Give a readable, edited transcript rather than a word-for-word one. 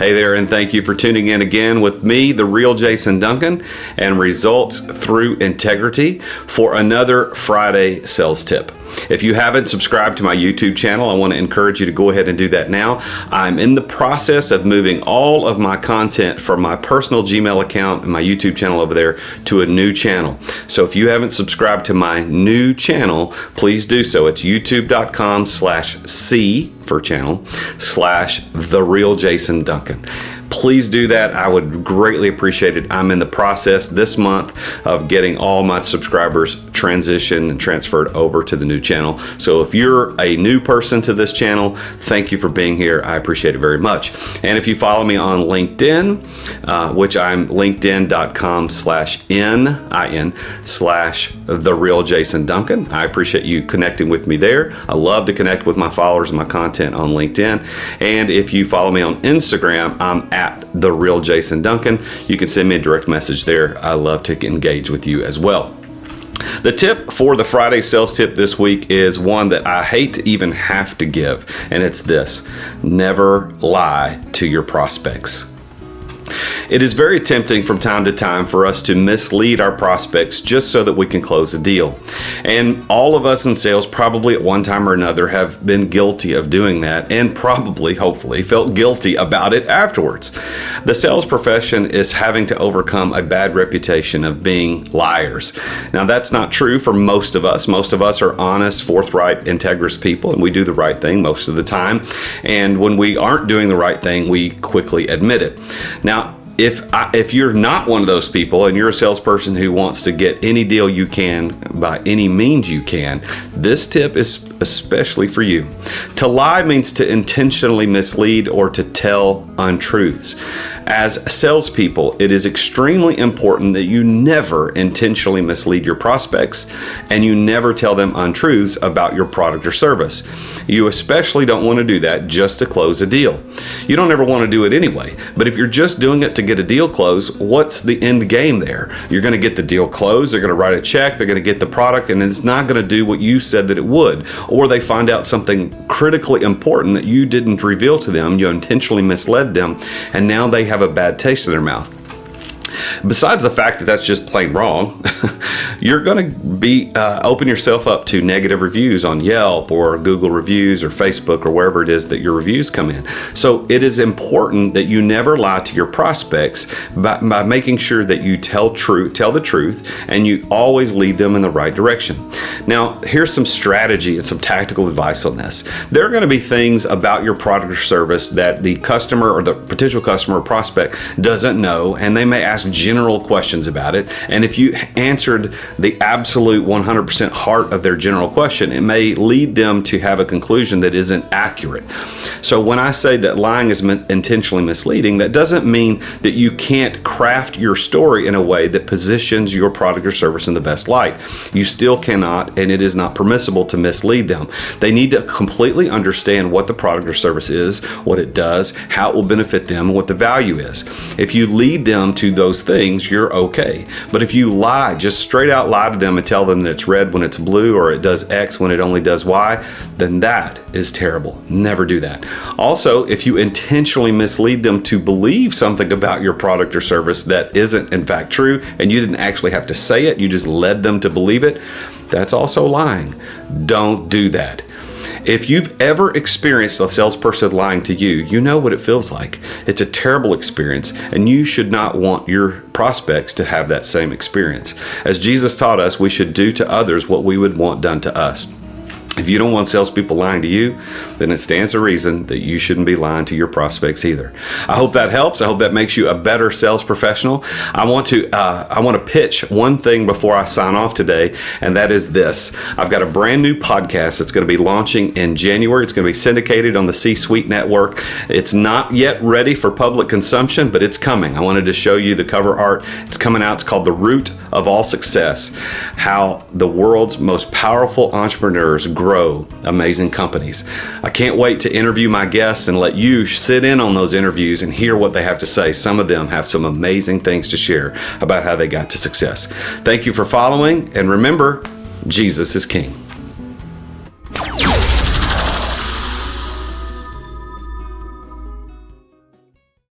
Hey there, and thank you for tuning in again with me, the real Jason Duncan, and Results Through Integrity for another Friday sales tip. If you haven't subscribed to my YouTube channel, I want to encourage you to go ahead and do that now. I'm in the process of moving all of my content from my personal Gmail account and my YouTube channel over there to a new channel. So if you haven't subscribed to my new channel, please do so. It's youtube.com/C for channel /The Real Jason Duncan. Please do that. I would greatly appreciate it. I'm in the process this month of getting all my subscribers transitioned and transferred over to the new channel. So if you're a new person to this channel, thank you for being here. I appreciate it very much. And if you follow me on LinkedIn, which I'm linkedin.com/The Real Jason Duncan. I appreciate you connecting with me there. I love to connect with my followers and my content on LinkedIn. And if you follow me on Instagram, I'm at The Real Jason Duncan. You can send me a direct message there. I love to engage with you as well. The tip for the Friday sales tip this week is one that I hate to even have to give, and it's this: never lie to your prospects. It is very tempting from time to time for us to mislead our prospects just so that we can close a deal. And all of us in sales probably at one time or another have been guilty of doing that, and probably, hopefully, felt guilty about it afterwards. The sales profession is having to overcome a bad reputation of being liars. Now, that's not true for most of us. Most of us are honest, forthright, integrous people, and we do the right thing most of the time. And when we aren't doing the right thing, we quickly admit it. Now, if you're not one of those people and you're a salesperson who wants to get any deal you can by any means you can, this tip is especially for you. To lie means to intentionally mislead or to tell untruths. As salespeople, it is extremely important that you never intentionally mislead your prospects and you never tell them untruths about your product or service. You especially don't want to do that just to close a deal. You don't ever want to do it anyway, but if you're just doing it to get a deal closed, what's the end game there? You're going to get the deal closed, they're going to write a check, they're going to get the product, and it's not going to do what you said that it would. Or they find out something critically important that you didn't reveal to them, you intentionally misled them, and now they have a bad taste in their mouth. Besides the fact that that's just plain wrong, you're going to be open yourself up to negative reviews on Yelp or Google reviews or Facebook or wherever it is that your reviews come in. So it is important that you never lie to your prospects by making sure that you tell the truth, and you always lead them in the right direction. Now, here's some strategy and some tactical advice on this. There are going to be things about your product or service that the customer or the potential customer or prospect doesn't know, and they may ask general questions about it. And if you answered the absolute 100% heart of their general question, it may lead them to have a conclusion that isn't accurate. So when I say that lying is intentionally misleading, that doesn't mean that you can't craft your story in a way that positions your product or service in the best light. You still cannot, and it is not permissible to mislead them. They need to completely understand what the product or service is, what it does, how it will benefit them, and what the value is. If you lead them to those things, you're okay. But if you lie, just straight out lie to them and tell them that it's red when it's blue or it does X when it only does Y, then that is terrible. Never do that. Also, if you intentionally mislead them to believe something about your product or service that isn't in fact true, and you didn't actually have to say it, you just led them to believe it, that's also lying. Don't do that. If you've ever experienced a salesperson lying to you, you know what it feels like. It's a terrible experience, and you should not want your prospects to have that same experience. As Jesus taught us, we should do to others what we would want done to us. If you don't want salespeople lying to you, then it stands to reason that you shouldn't be lying to your prospects either. I hope that helps. I hope that makes you a better sales professional. I want to pitch one thing before I sign off today, and that is this. I've got a brand new podcast that's going to be launching in January. It's going to be syndicated on the C-Suite Network. It's not yet ready for public consumption, but it's coming. I wanted to show you the cover art. It's coming out. It's called The Root of All Success: How the World's Most Powerful Entrepreneurs Grow Amazing Companies. I can't wait to interview my guests and let you sit in on those interviews and hear what they have to say. Some of them have some amazing things to share about how they got to success. Thank you for following, and remember, Jesus is King.